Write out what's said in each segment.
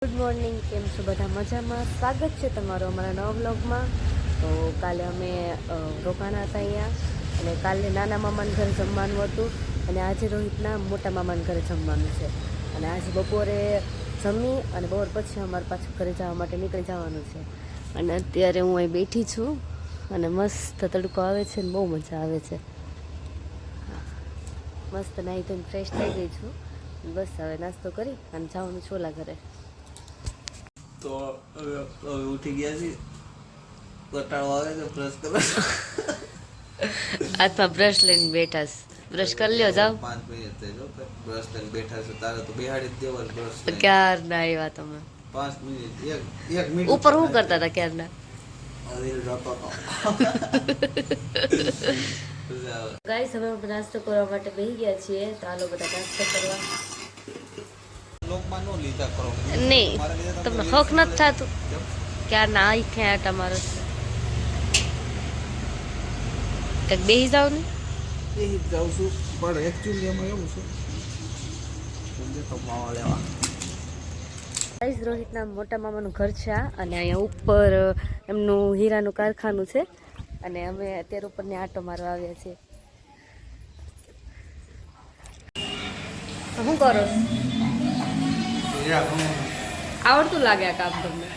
Good morning, કેમ છો બધા? મજામાં. સ્વાગત છે તમારું અમારા નવા વ્લોગમાં. તો કાલે અમે રોકાણા હતા અહીંયા, અને કાલે નાના મામાના ઘરે જમવાનું હતું, અને આજે રોહિતના મોટા મામાના ઘરે જમવાનું છે. અને આજે બપોરે જમી અને બપોર પછી અમારે પાછું ઘરે જવા માટે નીકળી જવાનું છે. અને અત્યારે હું અહીં બેઠી છું અને મસ્ત તડકો આવે છે ને બહુ મજા આવે છે. મસ્ત નાહી ધોઈને ફ્રેશ થઈ ગઈ છું. બસ હવે નાસ્તો કરી અને જવાનું છોલા ઘરે. તો હવે ઉઠી ગયા છીએ, કંટાળો આવે છે બ્રશ કરવા. હાથમાં બ્રશ લઈને બેઠા છે. બ્રશ કરી લ્યો, જાઓ. 5 મિનિટ થઈ જો બ્રશ લઈને બેઠા છે. તારે તો બેહાડી જ દેવા બ્રશ તો લઈને. ક્યારના આવ્યા તમે? 5 મિનિટ, એક મિનિટ ઉપર શું કરતા હતા ક્યારના? રીલ જોતો હતો. ગાઈસ, હવે અમે નાસ્તો કરવા માટે બેસી ગયા છીએ. તો હાલો બધા નાસ્તો કરવા. લોકમાં નો લીધા કરો. નહીં, તમને હક નથી થતું ક્યારના આ ક્યાં તમારો કંઈક બેસી જાવ ને. એ જાઉં છું, પણ એકચ્યુઅલી એમાં એવું છે સમજે તો માવા લેવા. ગાઈસ, રોહિતના મોટા મામાનું ઘર છે આ, અને અહીંયા ઉપર એમનું હીરાનું કારખાનું છે, અને અમે અત્યારે ઉપરની આંટો મારવા આવ્યા છીએ. શું કરો? આવડતું લાગે આ કામ તમને?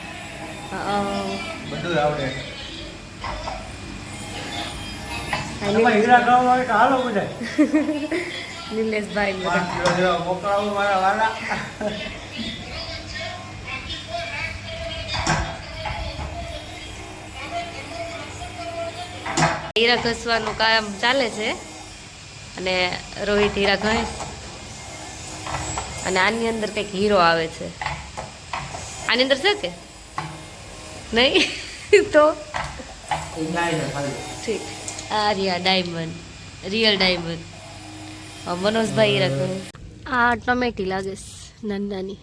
બધું આવડે. નિલેશભાઈ મોકલાવું મારા વાલા. હીરા ઘસવાનું કામ ચાલે છે, અને રોહિત હીરા ઘસ, અને આની અંદર કંઈક હીરો આવે છે. આની અંદર છે કે નહીં? તો ઠીક. આ રિયા ડાયમંડ, રિયલ ડાયમંડ. મનોજભાઈ હીરા ઘસ. આ ટમેટી લાગે છે, નાની નાની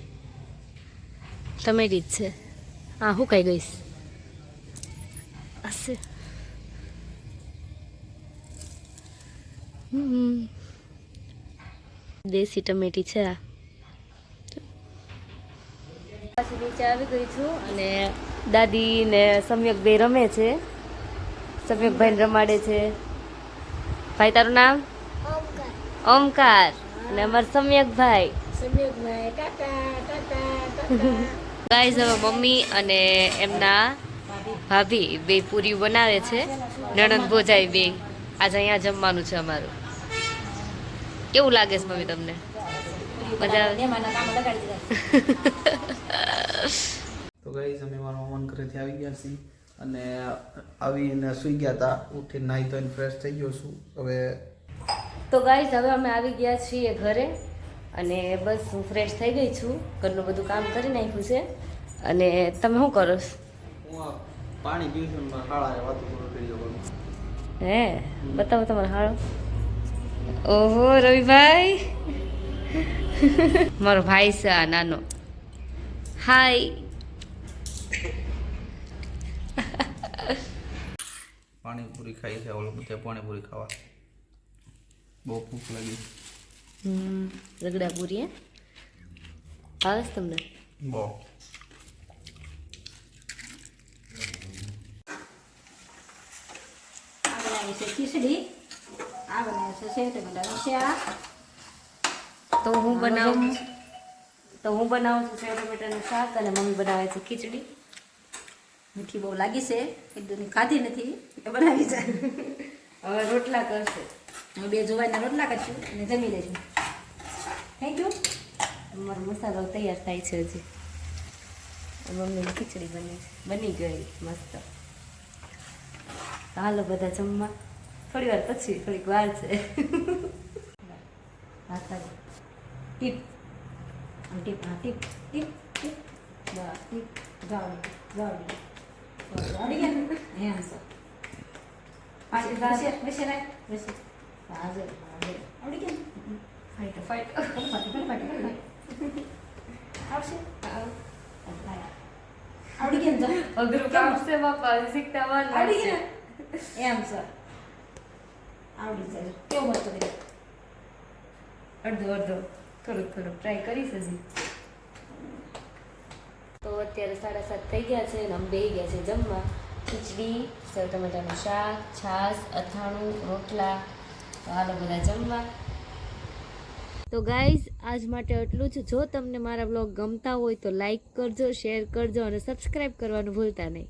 ટમેટી જ છે. હા, હું કઈ ગઈશ હશે. દેશી ટમેટી છે આ. પાછી નીચે આવી ગઈ છું, અને દાદી ને સમ્યકભાઈ રમે છે. સમ્યકભાઈ રમાડે છે. ભાઈ, તારું નામ? ઓમકાર. અને અમાર સમ્યકભાઈ. ગાઈસ, હવે મમ્મી અને એમના ભાભી બે પૂરી બનાવે છે. નણંદ ભોજાઈ બે. આજે અહીંયા જમવાનું છે અમારું. કેવું લાગે છે મમ્મી તમને? મજા આવે? તો ગાઈસ, અમે મારા મામાના ઘરેથી આવી ગયા છીએ, અને આવીને સૂઈ ગયા હતા. ઉઠીને નાહી ધોઈને ફ્રેશ થઈ ગયો છું હવે. તો ગાઈસ, હવે અમે આવી ગયા છીએ ઘરે, અને બસ હું ફ્રેશ થઈ ગઈ છું. ઘરનું બધું કામ કરી નાખ્યું છે. અને તમે શું કરો છો? હું પાણી પીઉં છું, હાળા વાતો કરી જવાનું. હે, બતાવો તમારો હાળો. ઓહો, રવિભાઈ. મારો ભાઈ છે આ નાનો. હાય. પાણીપુરી ખાઈ છે. ઓલો બધા પાણીપુરી ખાવા બહુ ભૂખ લાગી. રગડા પૂરી. આવે છે તમને? બહુ. ખીચડી આ બનાવે છે સેવ ટમેટાનું શાક. તો હું બનાવું છું સેવ ટમેટાનું શાક, અને મમ્મી બનાવે છે ખીચડી. મીઠી બહુ લાગી છે, એકદમ ખાધી નથી એ બનાવી છે. હવે રોટલા કરશે. હું 2 જુવારના રોટલા કરશું અને જમી લઈશું. Thank you. અમારો મસાલો તૈયાર થાય છે હજી. મમ્મીની ખીચડી બની ગઈ મસ્ત. હાલો બધા જમવા. થોડી વાર પછી, થોડીક વાર છે. ટીપ ટીપ ટીપ ટીપ ટીપ બસ ટીપ જાવડી જાવડી આવડી ગયા ને એમ સર. પાછી બેસી રાખ બેસી. હાજર હાજર આવડી ગયા ને. ફાઈટ આવશે. આવડી ગયા ને. અઘરું કામ છે બાપા, શીખતા વાર આવડી લાગશે. ગયા એમ સર. આવડી જાય. કેવું મસ્ત કર્યું. અડધો થોડુંક ટ્રાય કરીશ હજી. તો અત્યારે 7:30 થઈ ગયા છે અને અમે બેસી ગયા છે જમવા. ખીચડી, સેવ ટમેટાનું શાક, છાશ, અથાણું, રોટલા. તો હાલો બધા જમવા. તો ગાઈઝ આજ માટે એટલું જ. જો તમને મારા બ્લોગ ગમતા હોય તો લાઈક કરજો, શેર કરજો અને સબસ્ક્રાઈબ કરવાનું ભૂલતા નહીં.